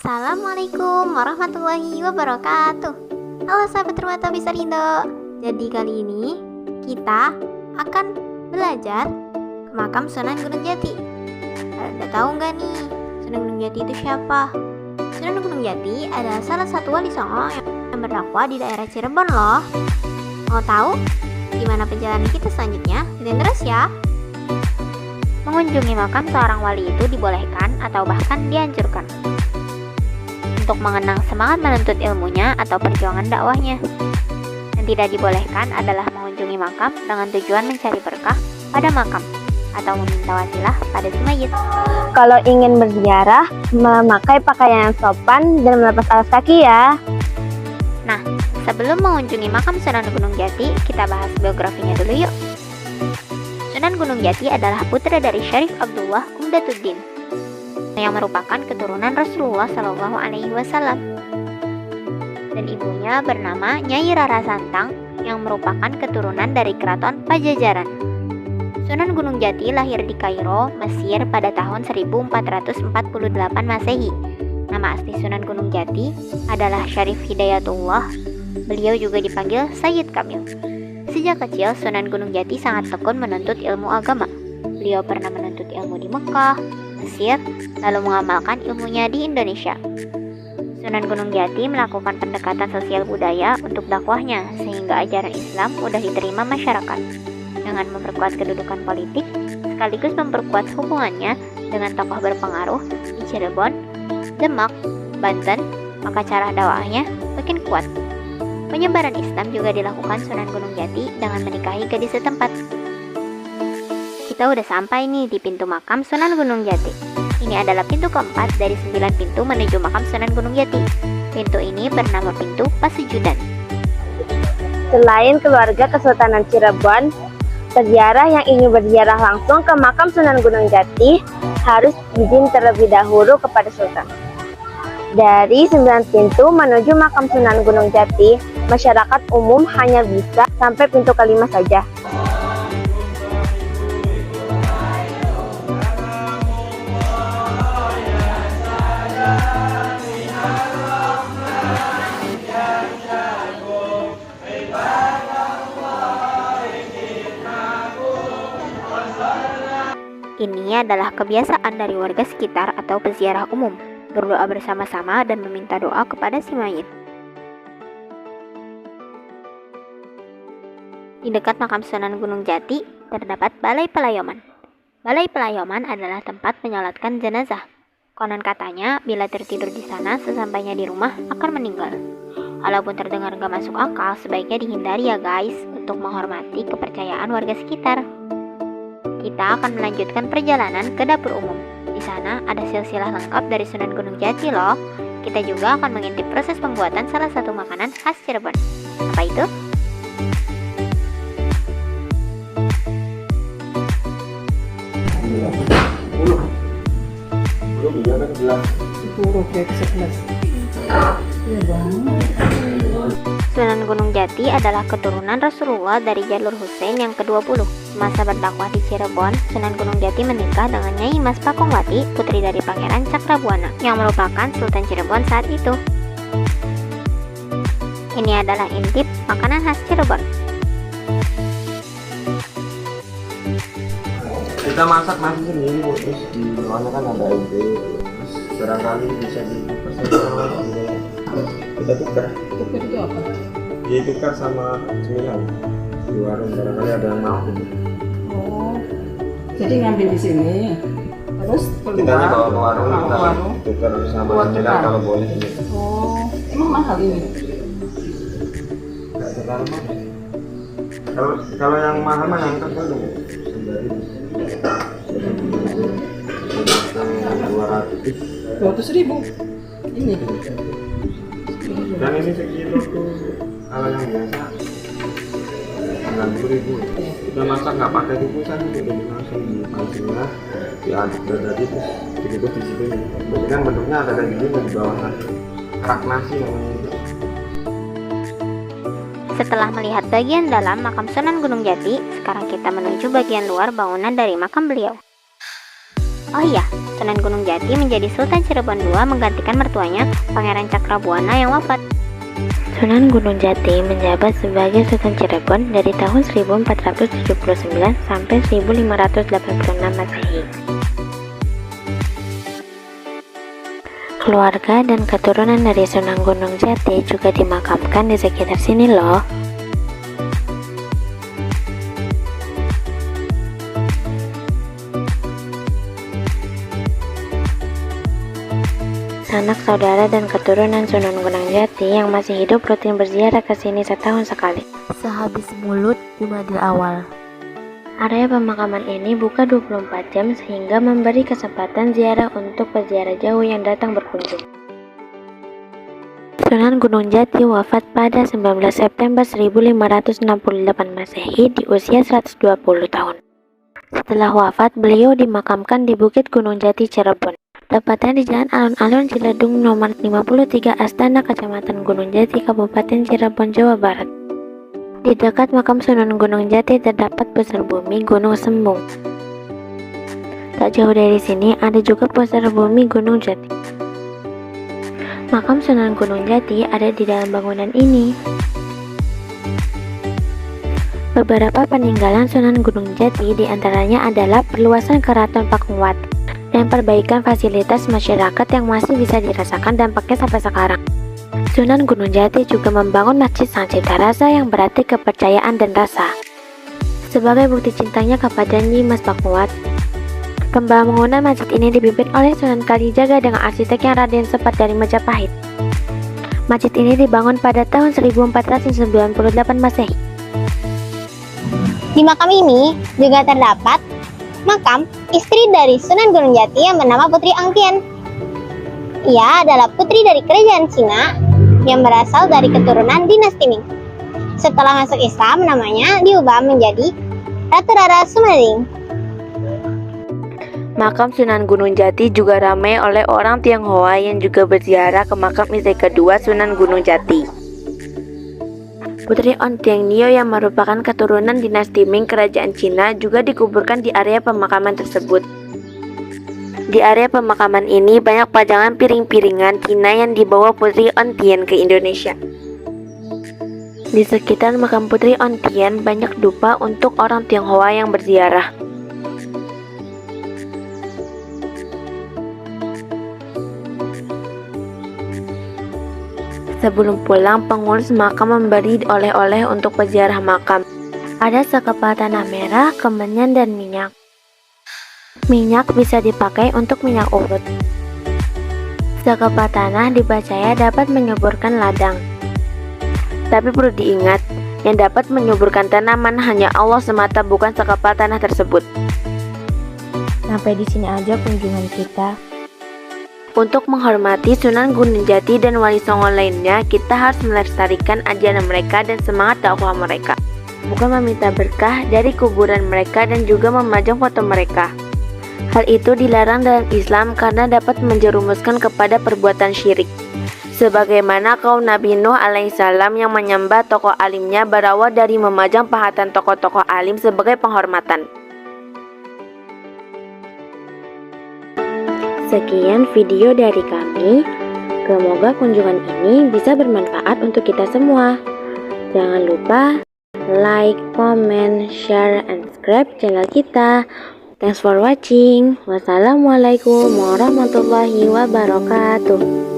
Assalamualaikum warahmatullahi wabarakatuh. Halo sahabat Rumah Tauhid Sarindo. Jadi kali ini kita akan belajar ke makam Sunan Gunung Jati. Ada tahu nggak nih Sunan Gunung Jati itu siapa? Sunan Gunung Jati adalah salah satu wali songo yang berdakwah di daerah Cirebon loh. Mau tahu gimana perjalanan kita selanjutnya? Ikutin terus ya. Mengunjungi makam seorang wali itu dibolehkan atau bahkan dianjurkan untuk mengenang semangat menuntut ilmunya atau perjuangan dakwahnya. Yang tidak dibolehkan adalah mengunjungi makam dengan tujuan mencari berkah pada makam atau meminta wasilah pada si mayit. Kalau ingin berziarah, memakai pakaian yang sopan dan melepas alas kaki ya. Nah, sebelum mengunjungi makam Sunan Gunung Jati, kita bahas biografinya dulu yuk. Sunan Gunung Jati adalah putra dari Syarif Abdullah Qumdatuddin yang merupakan keturunan Rasulullah Shallallahu Alaihi Wasallam, dan ibunya bernama Nyai Rara Santang yang merupakan keturunan dari keraton Pajajaran. Sunan Gunung Jati lahir di Kairo, Mesir pada tahun 1448 Masehi. Nama asli Sunan Gunung Jati adalah Syarif Hidayatullah. Beliau juga dipanggil Sayyid Kamil. Sejak kecil, Sunan Gunung Jati sangat tekun menuntut ilmu agama. Beliau pernah menuntut ilmu di Mekah, Mesir, lalu mengamalkan ilmunya di Indonesia. Sunan Gunung Jati melakukan pendekatan sosial budaya untuk dakwahnya sehingga ajaran Islam mudah diterima masyarakat. Dengan memperkuat kedudukan politik, sekaligus memperkuat hubungannya dengan tokoh berpengaruh di Cirebon, Demak, Banten, maka cara dakwahnya makin kuat. Penyebaran Islam juga dilakukan Sunan Gunung Jati dengan menikahi gadis setempat. Kita udah sampai nih di pintu makam Sunan Gunung Jati. Ini adalah pintu keempat dari 9 pintu menuju makam Sunan Gunung Jati. Pintu ini bernama pintu Pasujudan. Selain keluarga Kesultanan Cirebon, peziarah yang ingin berziarah langsung ke makam Sunan Gunung Jati harus izin terlebih dahulu kepada Sultan. Dari 9 pintu menuju makam Sunan Gunung Jati, masyarakat umum hanya bisa sampai pintu kelima saja. Ini adalah kebiasaan dari warga sekitar atau peziarah umum, berdoa bersama-sama dan meminta doa kepada si mayit. Di dekat makam Sunan Gunung Jati terdapat Balai Pelayaman. Balai Pelayaman adalah tempat menyolatkan jenazah. Konon katanya, bila tertidur di sana sesampainya di rumah akan meninggal. Walaupun terdengar gak masuk akal, sebaiknya dihindari ya guys, untuk menghormati kepercayaan warga sekitar. Kita akan melanjutkan perjalanan ke dapur umum. Di sana ada silsilah lengkap dari Sunan Gunung Jati loh. Kita juga akan mengintip proses pembuatan salah satu makanan khas Cirebon. Apa itu? Sunan Gunung Jati adalah keturunan Rasulullah dari jalur Husain yang ke-20. Semasa berdakwah di Cirebon, Sunan Gunung Jati menikah dengan Nyai Mas Pakongwati, putri dari Pangeran Cakrabuana, yang merupakan Sultan Cirebon saat itu. Ini adalah intip makanan khas Cirebon. Kita masak nasi sendiri Bu, terus di bawahnya kan ada ide, terus barangkali bisa dipersiapkan kita tukar. Tukar itu apa? Ya tukar sama cemilan di warung, barangkali ada yang mau. Oh, jadi ngambil di sini, terus Kita bawa ke warung, kita tukar sama cemilan kalau boleh. Oh, emang mahal ini? Nggak terlalu mahal. Kalau yang mahal mah angkat dulu. Sendiri. 200.000 ini. Dan ini sekilo tuh kalau yang biasa 90.000. Kita masak nggak pakai kukusan, jadi langsung di pancinya diaduk dari terus dikukus di situ. Jadi kan bentuknya ada kayak gini di bawah kerak nasi namanya. Setelah melihat bagian dalam makam Sunan Gunung Jati, sekarang kita menuju bagian luar bangunan dari makam beliau. Oh iya, Sunan Gunung Jati menjadi Sultan Cirebon II menggantikan mertuanya, Pangeran Cakrabuana yang wafat. Sunan Gunung Jati menjabat sebagai Sultan Cirebon dari tahun 1479 sampai 1586 Masehi. Keluarga dan keturunan dari Sunan Gunung Jati juga dimakamkan di sekitar sini loh. Sanak saudara dan keturunan Sunan Gunung Jati yang masih hidup rutin berziarah ke sini setahun sekali. Sehabis mulut Jumadil Awal. Area pemakaman ini buka 24 jam sehingga memberi kesempatan ziarah untuk peziarah jauh yang datang berkunjung. Sunan Gunung Jati wafat pada 19 September 1568 Masehi di usia 120 tahun. Setelah wafat, beliau dimakamkan di Bukit Gunung Jati, Cirebon. Tepatnya di Jalan Alun-Alun Ciledug nomor 53 Astana, Kecamatan Gunung Jati, Kabupaten Cirebon, Jawa Barat. Di dekat makam Sunan Gunung Jati terdapat pusar bumi Gunung Sembung. Tak jauh dari sini ada juga pusar bumi Gunung Jati. Makam Sunan Gunung Jati ada di dalam bangunan ini. Beberapa peninggalan Sunan Gunung Jati diantaranya adalah perluasan Keraton Pakuwat dan perbaikan fasilitas masyarakat yang masih bisa dirasakan dampaknya sampai sekarang. Sunan Gunung Jati juga membangun Masjid Sang Cipta Rasa yang berarti kepercayaan dan rasa. Sebagai bukti cintanya kepada Nyi Mas Pakuwat, pembangunan masjid ini dipimpin oleh Sunan Kalijaga dengan arsitek yang Raden Sepat dari Majapahit. Masjid ini dibangun pada tahun 1498 Masehi. Di makam ini juga terdapat makam istri dari Sunan Gunung Jati yang bernama Putri Angtian. Ia adalah putri dari kerajaan Cina yang berasal dari keturunan dinasti Ming. Setelah masuk Islam, namanya diubah menjadi Ratu Rara Sumeding. Makam Sunan Gunung Jati juga ramai oleh orang Tionghoa yang juga berziarah ke makam istri kedua Sunan Gunung Jati. Putri Ontieng Nio yang merupakan keturunan dinasti Ming kerajaan Cina juga dikuburkan di area pemakaman tersebut. Di area pemakaman ini banyak pajangan piring-piringan Cina yang dibawa Putri Ontieng ke Indonesia. Di sekitar makam Putri Ontieng banyak dupa untuk orang Tionghoa yang berziarah. Sebelum pulang, pengurus makam memberi oleh-oleh untuk peziarah makam. Ada sekepal tanah merah, kemenyan, dan minyak. Minyak bisa dipakai untuk minyak urut. Sekepal tanah dipercaya dapat menyuburkan ladang. Tapi perlu diingat, yang dapat menyuburkan tanaman hanya Allah semata, bukan sekepal tanah tersebut. Sampai di sini aja kunjungan kita. Untuk menghormati Sunan Gunung Jati dan Wali Songo lainnya, kita harus melestarikan ajaran mereka dan semangat dakwah mereka, bukan meminta berkah dari kuburan mereka dan juga memajang foto mereka. Hal itu dilarang dalam Islam karena dapat menjerumuskan kepada perbuatan syirik. Sebagaimana kaum Nabi Nuh alaihissalam yang menyembah tokoh alimnya berawal dari memajang pahatan tokoh-tokoh alim sebagai penghormatan. Sekian video dari kami. Semoga kunjungan ini bisa bermanfaat untuk kita semua. Jangan lupa like, comment, share, and subscribe channel kita. Thanks for watching. Wassalamualaikum warahmatullahi wabarakatuh.